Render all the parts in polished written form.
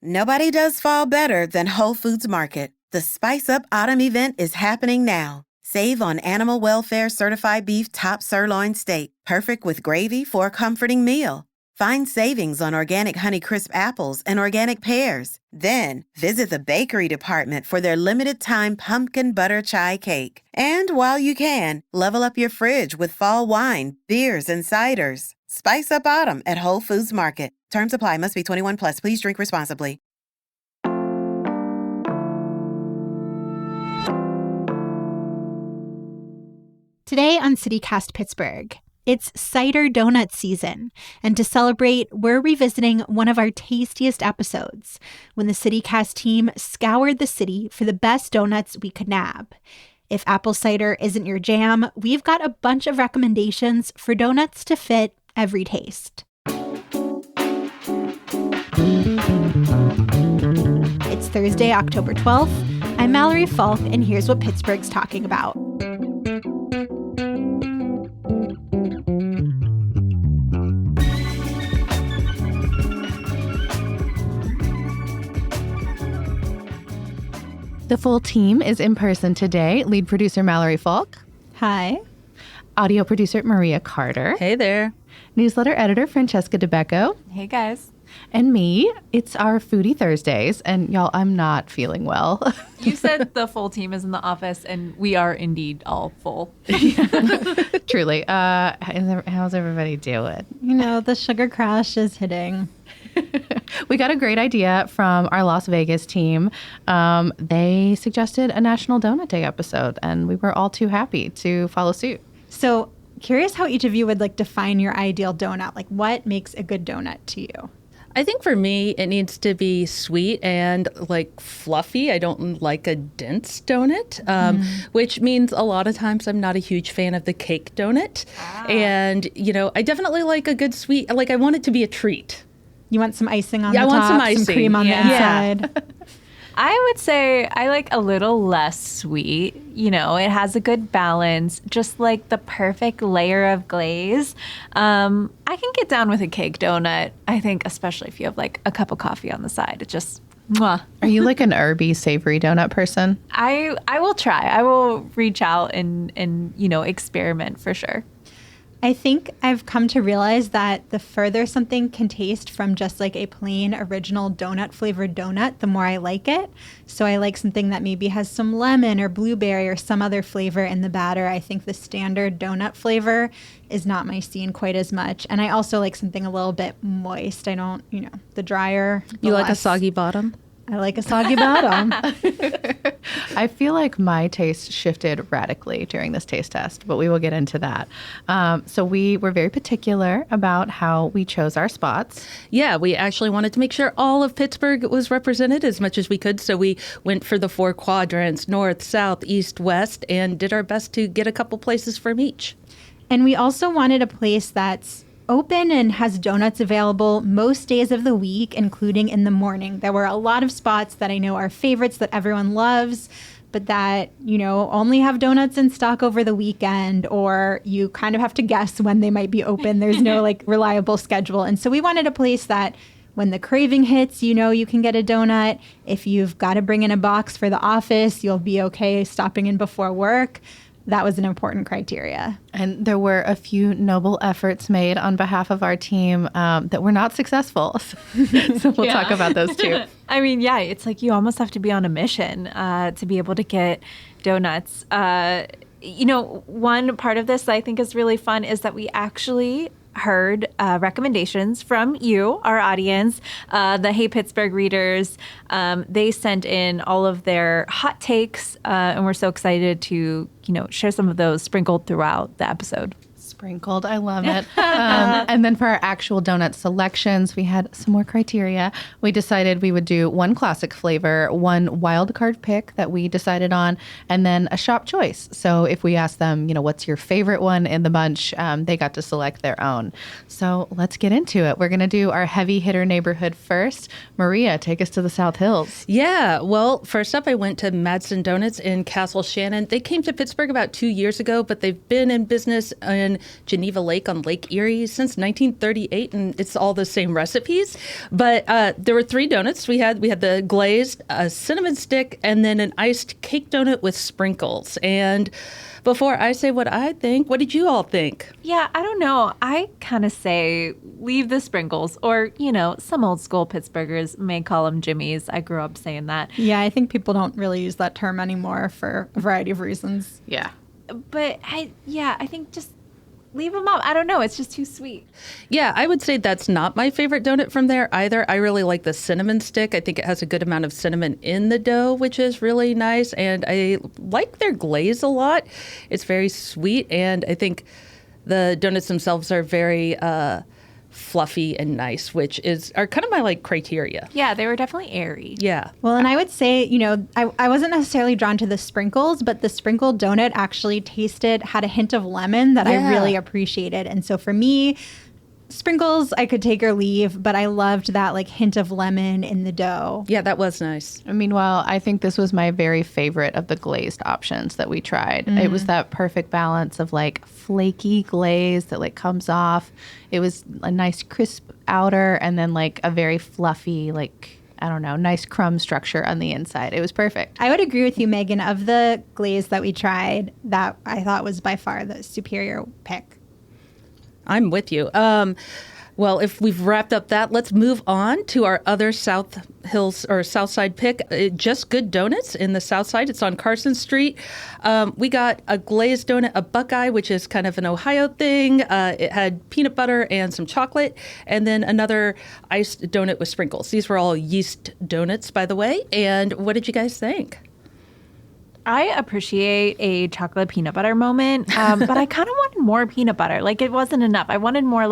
Nobody does fall better than Whole Foods Market. The Spice Up Autumn event is happening now. Save on animal welfare certified beef top sirloin steak, perfect with gravy for a comforting meal. Find savings on organic Honeycrisp apples and organic pears. Then visit the bakery department for their limited time pumpkin butter chai cake. And while you can, level up your fridge with fall wine, beers, and ciders. Spice Up Autumn at Whole Foods Market. Terms apply. Must be 21 plus. Please drink responsibly. Today on CityCast Pittsburgh, it's cider donut season, and to celebrate, we're revisiting one of our tastiest episodes, when the CityCast team scoured the city for the best donuts we could nab. If apple cider isn't your jam, we've got a bunch of recommendations for donuts to fit every taste. It's Thursday, October 12th. I'm Mallory Falk, and here's what Pittsburgh's talking about. The full team is in person today. Lead producer Mallory Falk. Hi. Audio producer Maria Carter. Hey there. Newsletter editor Francesca DeBecco. Hey guys. And me. It's our Foodie Thursdays. And y'all, I'm not feeling well. You said the full team is in the office, and we are indeed all full. Truly. How's everybody doing? You know, the sugar crash is hitting. We got a great idea from our Las Vegas team. They suggested a National Donut Day episode, and we were all too happy to follow suit. So, curious how each of you would define your ideal donut. What makes a good donut to you? I think for me, it needs to be sweet and fluffy. I don't like a dense donut, which means a lot of times I'm not a huge fan of the cake donut. And, I definitely like a good sweet, I want it to be a treat. You want some icing on the top? top? I want some icing. Some cream on the inside? I would say I like a little less sweet. It has a good balance, just the perfect layer of glaze. I can get down with a cake donut, I think, especially if you have a cup of coffee on the side. It just, mwah. Are you an herby, savory donut person? I will try. I will reach out and experiment for sure. I think I've come to realize that the further something can taste from just a plain original donut flavored donut, the more I like it. So I like something that maybe has some lemon or blueberry or some other flavor in the batter. I think the standard donut flavor is not my scene quite as much. And I also like something a little bit moist. I don't, the drier. The you less. Like a soggy bottom? I like a soggy bottom. I feel like my taste shifted radically during this taste test, but we will get into that. So we were very particular about how we chose our spots. Yeah, we actually wanted to make sure all of Pittsburgh was represented as much as we could. So we went for the 4 quadrants, north, south, east, west, and did our best to get a couple places from each. And we also wanted a place that's open and has donuts available most days of the week, including in the morning. There were a lot of spots that I know are favorites that everyone loves, but that, only have donuts in stock over the weekend, or you kind of have to guess when they might be open. There's no reliable schedule. And so we wanted a place that when the craving hits, you can get a donut. If you've got to bring in a box for the office, you'll be okay stopping in before work. That was an important criteria. And there were a few noble efforts made on behalf of our team that were not successul. So we'll talk about those too. I mean, yeah, it's you almost have to be on a mission to be able to get donuts. One part of this that I think is really fun is that we actually heard recommendations from you, our audience, the Hey Pittsburgh readers. They sent in all of their hot takes, and we're so excited to, share some of those sprinkled throughout the episode. Sprinkled. I love it. And then for our actual donut selections, we had some more criteria. We decided we would do one classic flavor, one wild card pick that we decided on, and then a shop choice. So if we asked them, what's your favorite one in the bunch, they got to select their own. So let's get into it. We're going to do our heavy hitter neighborhood first. Maria, take us to the South Hills. Yeah. Well, first up, I went to Madsen Donuts in Castle Shannon. They came to Pittsburgh about 2 years ago, but they've been in business in Geneva Lake on Lake Erie since 1938, and it's all the same recipes. But there were 3 donuts. We had the glazed, a cinnamon stick, and then an iced cake donut with sprinkles. And before I say what I think, what did you all think? Yeah, I don't know. I kind of say leave the sprinkles, or, some old school Pittsburghers may call them jimmies. I grew up saying that. Yeah, I think people don't really use that term anymore for a variety of reasons. Yeah. But I think just leave them up. I don't know. It's just too sweet. Yeah, I would say that's not my favorite donut from there either. I really like the cinnamon stick. I think it has a good amount of cinnamon in the dough, which is really nice. And I like their glaze a lot. It's very sweet. And I think the donuts themselves are very fluffy and nice, which are kind of my criteria. Yeah, they were definitely airy. Yeah. Well, and I would say, I wasn't necessarily drawn to the sprinkles, but the sprinkled donut actually had a hint of lemon that I really appreciated. And so for me, sprinkles I could take or leave, but I loved that hint of lemon in the dough. Yeah, that was nice. Meanwhile, I think this was my very favorite of the glazed options that we tried. It was that perfect balance of flaky glaze that comes off. It was a nice crisp outer and then a very fluffy, I don't know, nice crumb structure on the inside. It was perfect. I would agree with you, Megan. Of the glaze that we tried, that I thought was by far the superior pick. I'm with you. Well, if we've wrapped up that, let's move on to our other South Side pick. Just Good Donuts in the South Side. It's on Carson Street. We got a glazed donut, a buckeye, which is kind of an Ohio thing. It had peanut butter and some chocolate, and then another iced donut with sprinkles. These were all yeast donuts, by the way. And what did you guys think? I appreciate a chocolate peanut butter moment, but I kind of wanted more peanut butter. It wasn't enough. I wanted more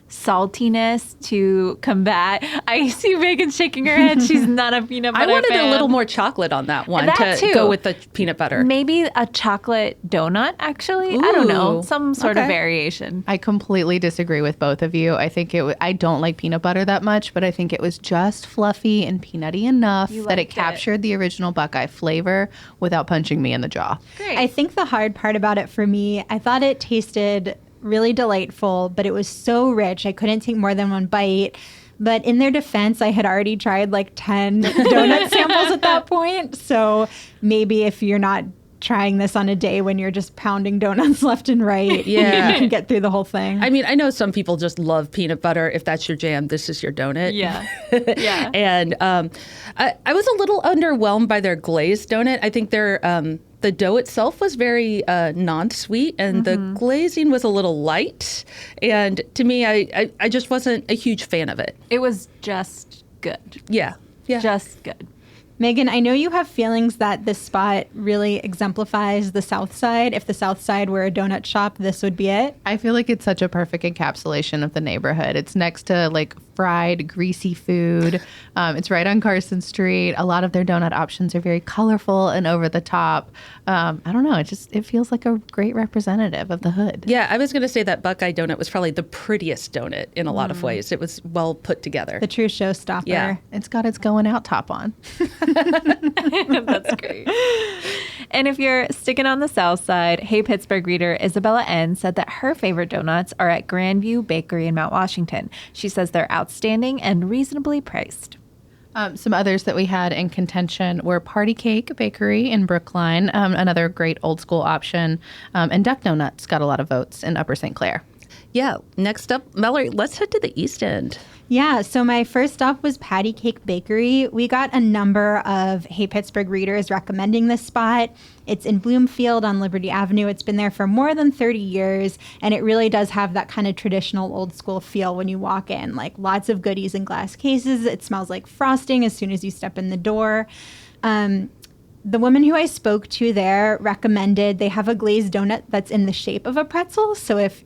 saltiness to combat. I see Megan shaking her head. She's not a peanut butter I wanted fan. a little more chocolate on that one too. Go with the peanut butter. Maybe a chocolate donut, actually. I don't know. Some sort of variation. I completely disagree with both of you. I think I don't like peanut butter that much, but I think it was just fluffy and peanutty enough that it captured the original buckeye flavor without punching me in the jaw. Great. I think the hard part about it for me, I thought it tasted really delightful, but it was so rich. I couldn't take more than one bite. But in their defense, I had already tried 10 donut samples at that point. So maybe if you're not trying this on a day when you're just pounding donuts left and right, you can get through the whole thing. I mean, I know some people just love peanut butter. If that's your jam, this is your donut. Yeah. Yeah. And I was a little underwhelmed by their glazed donut. I think the dough itself was very non-sweet, and the glazing was a little light. And to me, I just wasn't a huge fan of it. It was just good. Yeah. Just good. Megan, I know you have feelings that this spot really exemplifies the South Side. If the South Side were a donut shop, this would be it. I feel like it's such a perfect encapsulation of the neighborhood. It's next to fried, greasy food. It's right on Carson Street. A lot of their donut options are very colorful and over the top. I don't know. It feels like a great representative of the hood. Yeah, I was going to say that Buckeye donut was probably the prettiest donut in a lot of ways. It was well put together. The true showstopper. Yeah. It's got its going out top on. That's great. And if you're sticking on the South Side, Hey Pittsburgh reader Isabella N. said that her favorite donuts are at Grandview Bakery in Mount Washington. She says they're outstanding and reasonably priced. Some others that we had in contention were Party Cake Bakery in Brookline, another great old school option, and Duck Donuts got a lot of votes in Upper St. Clair. Yeah. Next up, Mallory, let's head to the East End. Yeah, so my first stop was Patty Cake Bakery. We got a number of Hey Pittsburgh readers recommending this spot. It's in Bloomfield on Liberty Avenue. It's been there for more than 30 years, and it really does have that kind of traditional old school feel when you walk in. Lots of goodies in glass cases. It smells like frosting as soon as you step in the door. The woman who I spoke to there recommended they have a glazed donut that's in the shape of a pretzel. So if,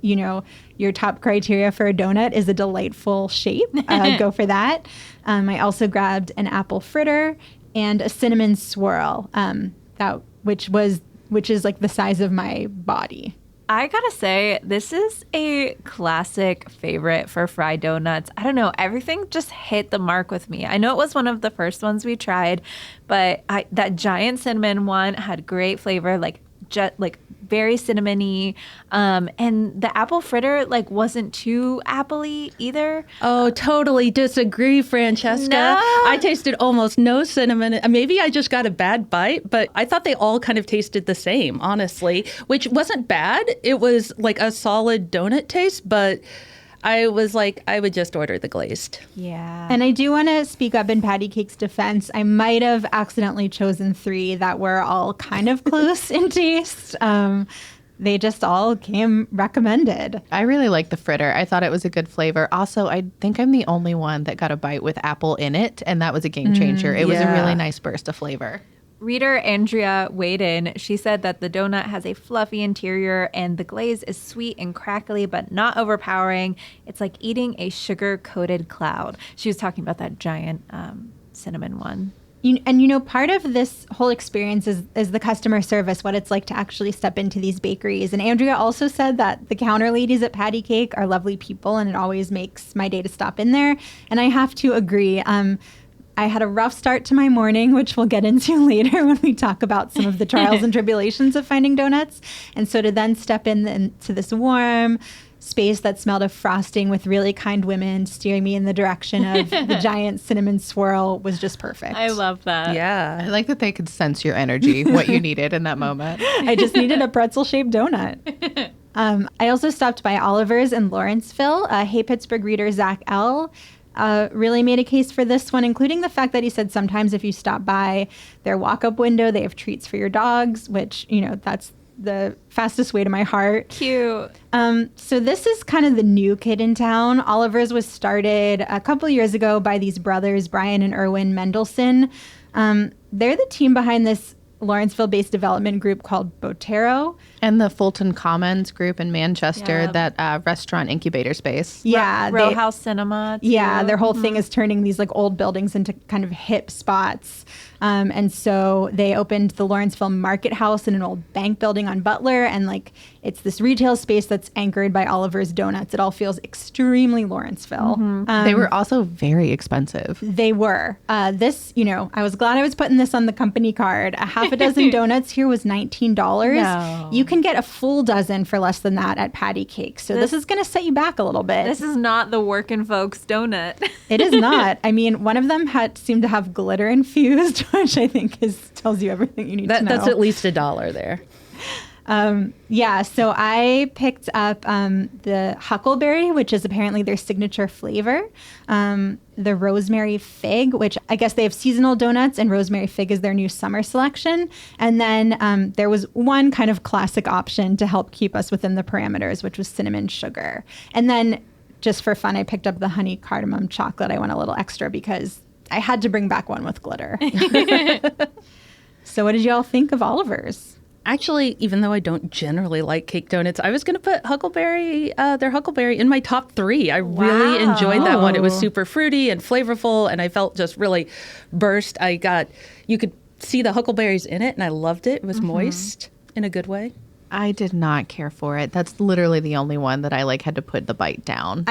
your top criteria for a donut is a delightful shape, go for that. I also grabbed an apple fritter and a cinnamon swirl, which is the size of my body. I gotta say, this is a classic favorite for fried donuts. I don't know, everything just hit the mark with me. I know it was one of the first ones we tried, but that giant cinnamon one had great flavor, very cinnamony. And the apple fritter like wasn't too appley either. Oh, totally disagree, Francesca. No? I tasted almost no cinnamon. Maybe I just got a bad bite, but I thought they all kind of tasted the same, honestly, which wasn't bad. It was like a solid donut taste, but I was like, I would just order the glazed. Yeah. And I do want to speak up in Patty Cake's defense. I might have accidentally chosen 3 that were all kind of close in taste. They just all came recommended. I really like the fritter. I thought it was a good flavor. Also, I think I'm the only one that got a bite with apple in it, and that was a game changer. It was a really nice burst of flavor. Reader Andrea weighed in. She said that the donut has a fluffy interior and the glaze is sweet and crackly, but not overpowering. It's like eating a sugar-coated cloud. She was talking about that giant cinnamon one. Part of this whole experience is the customer service, what it's like to actually step into these bakeries. And Andrea also said that the counter ladies at Patty Cake are lovely people, and it always makes my day to stop in there. And I have to agree. I had a rough start to my morning, which we'll get into later when we talk about some of the trials and tribulations of finding donuts. And so to then step into this warm space that smelled of frosting with really kind women steering me in the direction of the giant cinnamon swirl was just perfect. I love that. Yeah. I like that they could sense your energy, what you needed in that moment. I just needed a pretzel-shaped donut. I also stopped by Oliver's in Lawrenceville. Hey Pittsburgh reader Zach L. Really made a case for this one, including the fact that he said sometimes if you stop by their walk-up window, they have treats for your dogs, which, that's the fastest way to my heart. Cute. So this is kind of the new kid in town. Oliver's was started a couple years ago by these brothers, Brian and Erwin Mendelsohn. They're the team behind this Lawrenceville-based development group called Botero. And the Fulton Commons group in Manchester, that restaurant incubator space. Yeah. Row House Cinema, too. Yeah, their whole thing is turning these like old buildings into kind of hip spots. And so they opened the Lawrenceville Market House in an old bank building on Butler. And like, it's this retail space that's anchored by Oliver's Donuts. It all feels extremely Lawrenceville. They were also very expensive. They were. I was glad I was putting this on the company card. A half a dozen donuts here was $19. No. You can get a full dozen for less than that at Patty Cake. So this is going to set you back a little bit. This is not the working folks donut. It is not. I mean, one of them seemed to have glitter infused, which I think tells you everything you need to know. That's at least $1 there. So I picked up the huckleberry, which is apparently their signature flavor. The rosemary fig, which I guess they have seasonal donuts, and rosemary fig is their new summer selection. And then there was one kind of classic option to help keep us within the parameters, which was cinnamon sugar. And then just for fun, I picked up the honey cardamom chocolate. I went a little extra because I had to bring back one with glitter. So what did you all think of Oliver's? Actually, even though I don't generally like cake donuts, I was going to put their huckleberry in my top 3. I really enjoyed that one. It was super fruity and flavorful, and I felt just really burst. You could see the huckleberries in it, and I loved it. It was moist in a good way. I did not care for it. That's literally the only one that I had to put the bite down.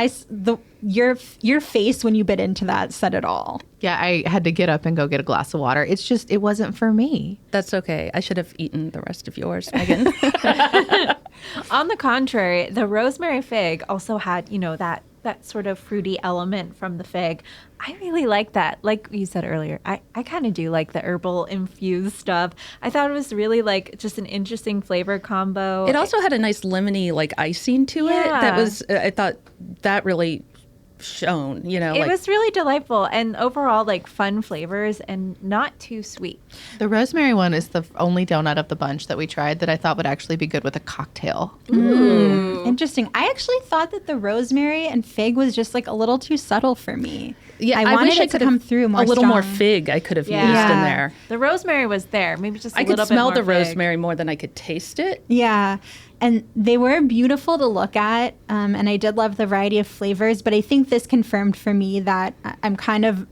Your face when you bit into that said it all. Yeah, I had to get up and go get a glass of water. It's just, it wasn't for me. That's okay. I should have eaten the rest of yours, Megan. On the contrary, the rosemary fig also had, that sort of fruity element from the fig. I really like that. Like you said earlier, I kind of do like the herbal infused stuff. I thought it was really just an interesting flavor combo. It also had a nice lemony icing to it. That was, I thought that really shone, It was really delightful and overall fun flavors and not too sweet. The rosemary one is the only donut of the bunch that we tried that I thought would actually be good with a cocktail. Ooh. Interesting. I actually thought that the rosemary and fig was just a little too subtle for me. Yeah, I wanted it to come through more a little strong. more fig I could have used in there. The rosemary was there, maybe just a I little could bit smell more the fig. rosemary more than I could taste it. Yeah. And they were beautiful to look at, and I did love the variety of flavors. But I think this confirmed for me that I'm kind of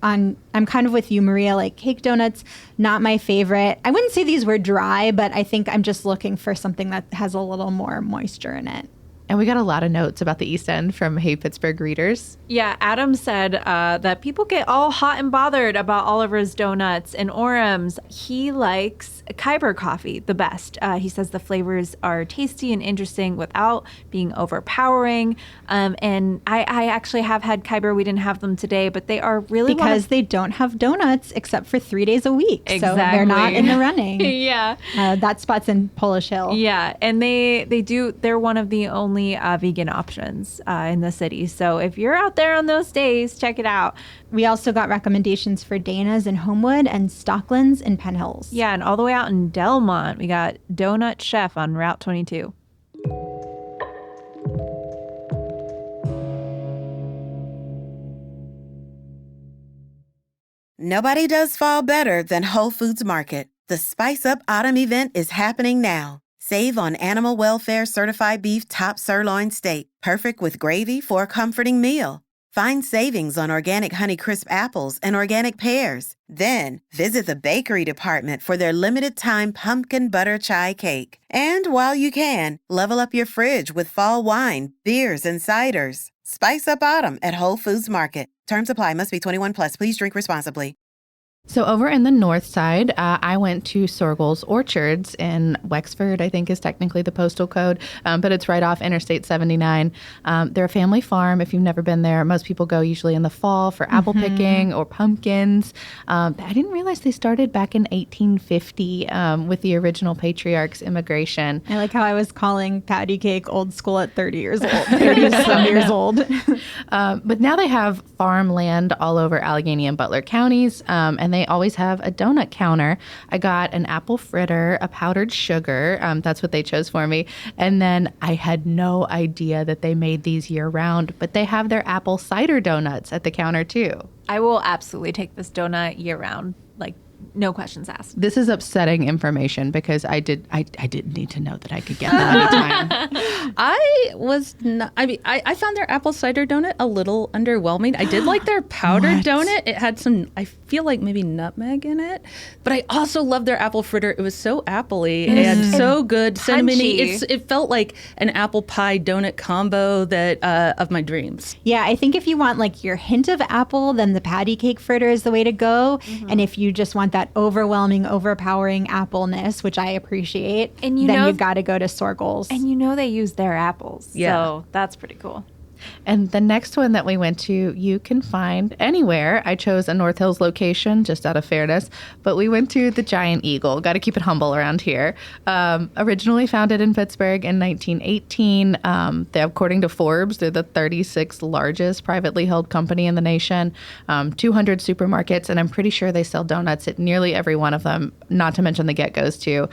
with you, Maria. Cake donuts, not my favorite. I wouldn't say these were dry, but I think I'm just looking for something that has a little more moisture in it. And we got a lot of notes about the East End from Hey Pittsburgh readers. Yeah, Adam said that people get all hot and bothered about Oliver's Donuts and Oram's. He likes Kaibur coffee the best. He says the flavors are tasty and interesting without being overpowering. And I actually have had Kaibur. We didn't have them today, but they are really because they don't have donuts except for 3 days a week. Exactly. So they're not in the running. Yeah. That spot's in Polish Hill. Yeah, and they're one of the only vegan options in the city. So if you're out there on those days, check it out. We also got recommendations for Dana's in Homewood and Stoeckleins in Penn Hills. Yeah, and all the way out in Delmont, we got Donut Chef on Route 22. Nobody does fall better than Whole Foods Market. The Spice Up Autumn event is happening now. Save on animal welfare certified beef top sirloin steak, perfect with gravy for a comforting meal. Find savings on organic Honeycrisp apples and organic pears. Then visit the bakery department for their limited time pumpkin butter chai cake. And while you can, level up your fridge with fall wine, beers, and ciders. Spice Up Autumn at Whole Foods Market. Terms apply. Must be 21 plus. Please drink responsibly. So over in the north side, I went to Stoeckleins Orchards in Wexford, I think is technically the postal code, but it's right off Interstate 79. They're a family farm. If you've never been there, most people go usually in the fall for apple picking or pumpkins. I didn't realize they started back in 1850 with the original patriarch's immigration. I like how I was calling patty cake old school at 30 years old, 30-some years old. But now they have farmland all over Allegheny and Butler counties, and they always have a donut counter. I got an apple fritter, a powdered sugar. That's what they chose for me. And then I had no idea that they made these year round, but they have their apple cider donuts at the counter too. I will absolutely take this donut year round. Like, no questions asked. This is upsetting information because I didn't need to know that I could get them anytime. I found their apple cider donut a little underwhelming. I did like their powdered donut. It had some, I feel like maybe nutmeg in it, but I also love their apple fritter. It was so appley and so good, cinnamony. It felt like an apple pie donut combo of my dreams. Yeah, I think if you want like your hint of apple, then the patty cake fritter is the way to go. And if you just want that overwhelming, overpowering appleness, which I appreciate, then you've got to go to Stoeckleins. And they use their apples. Yeah. So that's pretty cool. And the next one that we went to, you can find anywhere. I chose a North Hills location just out of fairness, but we went to the Giant Eagle. Got to keep it humble around here. Originally founded in Pittsburgh in 1918. According to Forbes, they're the 36th largest privately held company in the nation. 200 supermarkets, and I'm pretty sure they sell donuts at nearly every one of them, not to mention the Get-Go's too.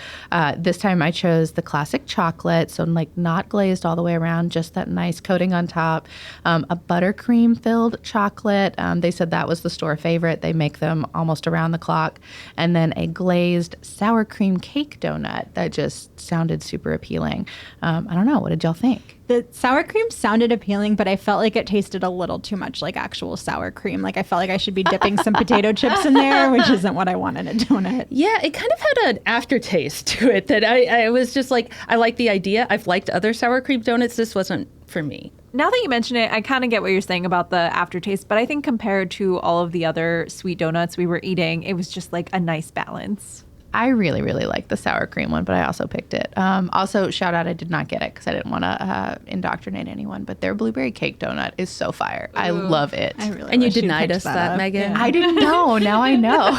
This time I chose the classic chocolate, so like not glazed all the way around, just that nice coating on top. A buttercream filled chocolate. They said that was the store favorite. They make them almost around the clock. And then a glazed sour cream cake donut that just sounded super appealing. I don't know. What did y'all think? The sour cream sounded appealing, but I felt like it tasted a little too much like actual sour cream. Like I felt like I should be dipping some potato chips in there, which isn't what I want in a donut. Yeah, it kind of had an aftertaste to it that I was just like, I like the idea. I've liked other sour cream donuts. This wasn't for me. Now that you mention it, I kind of get what you're saying about the aftertaste, but I think compared to all of the other sweet donuts we were eating, it was just like a nice balance. I really, really like the sour cream one, but I also picked it. Also, shout out, I did not get it because I didn't want to indoctrinate anyone, but their blueberry cake donut is so fire. Ooh, I love it. And you denied us that, Megan. Yeah. I didn't know. Now I know.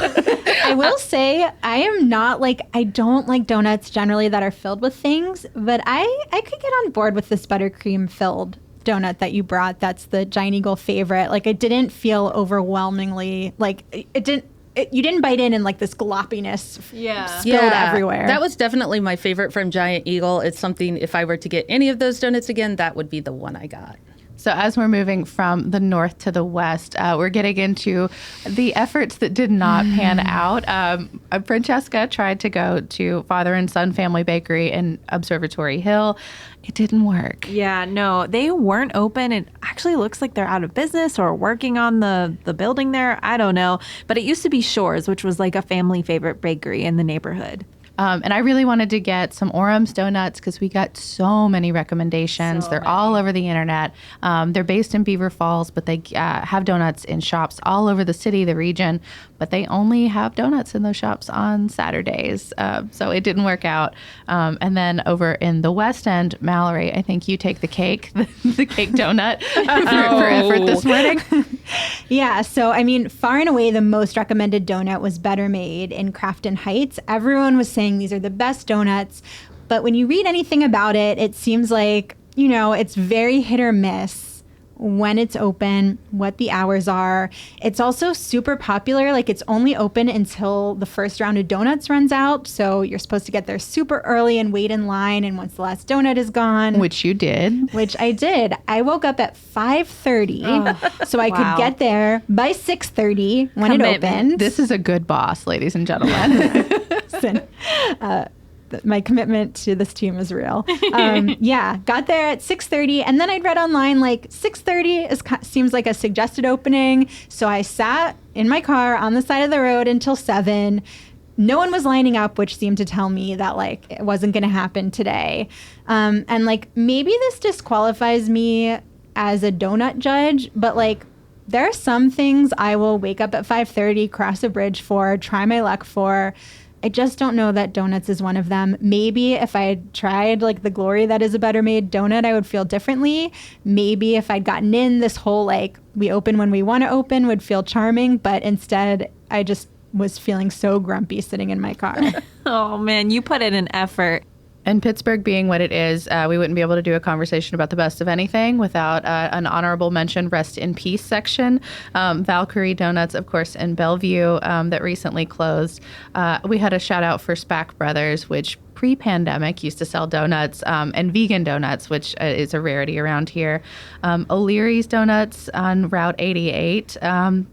I will say I am not I don't like donuts generally that are filled with things, but I could get on board with this buttercream filled donut that you brought. That's the Giant Eagle favorite. Like it didn't feel overwhelmingly you didn't bite in and like this gloppiness spilled everywhere. That was definitely my favorite from Giant Eagle. It's something, if I were to get any of those donuts again, that would be the one I got. So as we're moving from the north to the west, we're getting into the efforts that did not pan out. Francesca tried to go to Father and Son Family Bakery in Observatory Hill. It didn't work. Yeah, no, they weren't open. It actually looks like they're out of business or working on the building there. I don't know. But it used to be Shores, which was like a family favorite bakery in the neighborhood. And I really wanted to get some Oram's donuts because we got so many recommendations. They're all over the internet. They're based in Beaver Falls, but they have donuts in shops all over the city, the region, but they only have donuts in those shops on Saturdays. So it didn't work out. And then over in the West End, Mallory, I think you take the cake, the cake donut for effort this morning. Yeah, so I mean, far and away the most recommended donut was Better Maid in Crafton Heights. Everyone was saying these are the best donuts, but when you read anything about it, it seems like, it's very hit or miss when it's open, what the hours are. It's also super popular. Like, it's only open until the first round of donuts runs out. So you're supposed to get there super early and wait in line. And once the last donut is gone. Which you did. Which I did. I woke up at 5:30 so I could get there by 6:30 when it opened. This is a good boss, ladies and gentlemen. Listen, my commitment to this team is real. Got there at 6:30, and then I'd read online like 6:30 seems like a suggested opening. So I sat in my car on the side of the road until 7. No one was lining up, which seemed to tell me that like it wasn't going to happen today. And like maybe this disqualifies me as a donut judge, but like there are some things I will wake up at 5:30, cross a bridge for, try my luck for. I just don't know that donuts is one of them. Maybe if I had tried like the glory that is a Better Made donut, I would feel differently. Maybe if I'd gotten in this whole like we open when we want to open would feel charming, but instead I just was feeling so grumpy sitting in my car. Oh man, you put in an effort. And Pittsburgh being what it is, we wouldn't be able to do a conversation about the best of anything without an honorable mention, rest in peace section. Valkyrie Donuts, of course, in Bellevue that recently closed. We had a shout out for Spack Brothers, which pre-pandemic used to sell donuts and vegan donuts, which is a rarity around here. O'Leary's Donuts on Route 88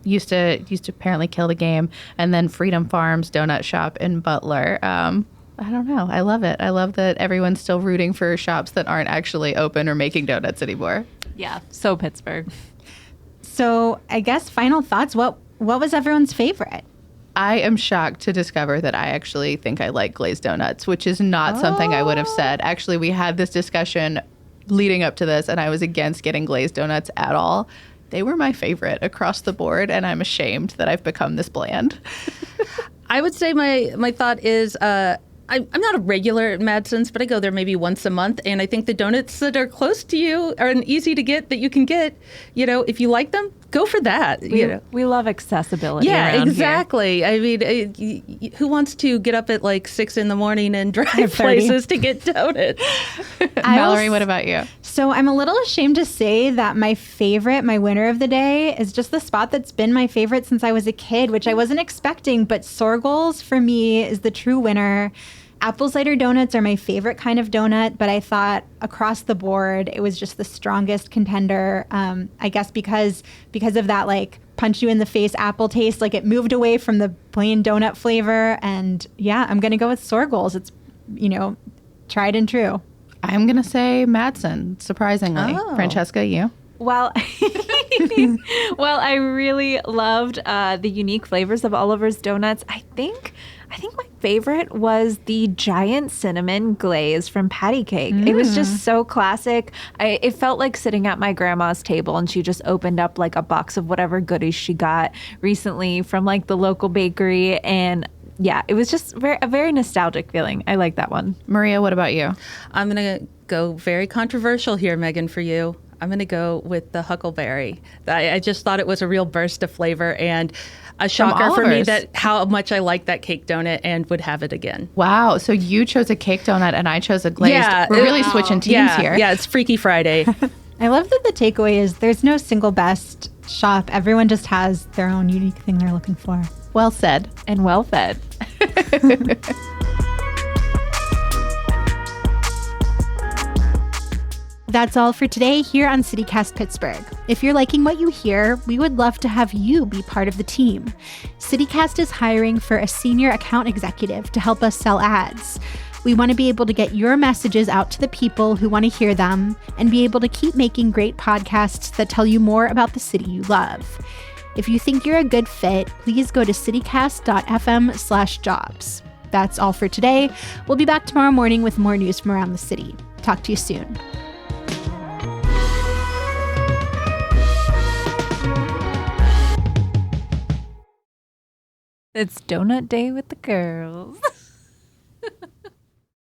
used to apparently kill the game. And then Freedom Farms Donut Shop in Butler. I don't know. I love it. I love that everyone's still rooting for shops that aren't actually open or making donuts anymore. Yeah, so Pittsburgh. So I guess final thoughts. What was everyone's favorite? I am shocked to discover that I actually think I like glazed donuts, which is not something I would have said. Actually, we had this discussion leading up to this, and I was against getting glazed donuts at all. They were my favorite across the board, and I'm ashamed that I've become this bland. I would say my thought is I'm not a regular at Madsen's, but I go there maybe once a month. And I think the donuts that are close to you are easy to get that you can get. If you like them, go for that. We love accessibility. Yeah, around exactly. Here. I mean, who wants to get up at like 6 a.m. and drive places to get donuts? Mallory, what about you? So I'm a little ashamed to say that my winner of the day is just the spot that's been my favorite since I was a kid, which I wasn't expecting, but Stoeckleins for me is the true winner. Apple cider donuts are my favorite kind of donut, but I thought across the board it was just the strongest contender. I guess because of that like punch you in the face apple taste, like it moved away from the plain donut flavor. And yeah, I'm gonna go with Stoeckleins. It's tried and true. I'm gonna say Madsen, surprisingly. Francesca, you? Well, I really loved the unique flavors of Oliver's Donuts. I think my favorite was the giant cinnamon glaze from Patty Cake. It was just so classic. It felt like sitting at my grandma's table and she just opened up like a box of whatever goodies she got recently from like the local bakery. And yeah, it was just a very nostalgic feeling. I like that one. Maria, what about you? I'm going to go very controversial here, Megan, for you. I'm going to go with the huckleberry. I just thought it was a real burst of flavor and a shocker for me that how much I like that cake donut and would have it again. Wow. So you chose a cake donut and I chose a glazed. Yeah, we're really switching teams here. Yeah, it's Freaky Friday. I love that the takeaway is there's no single best shop. Everyone just has their own unique thing they're looking for. Well said. And well fed. That's all for today here on CityCast Pittsburgh. If you're liking what you hear, we would love to have you be part of the team. CityCast is hiring for a senior account executive to help us sell ads. We want to be able to get your messages out to the people who want to hear them and be able to keep making great podcasts that tell you more about the city you love. If you think you're a good fit, please go to citycast.fm/jobs. That's all for today. We'll be back tomorrow morning with more news from around the city. Talk to you soon. It's donut day with the girls.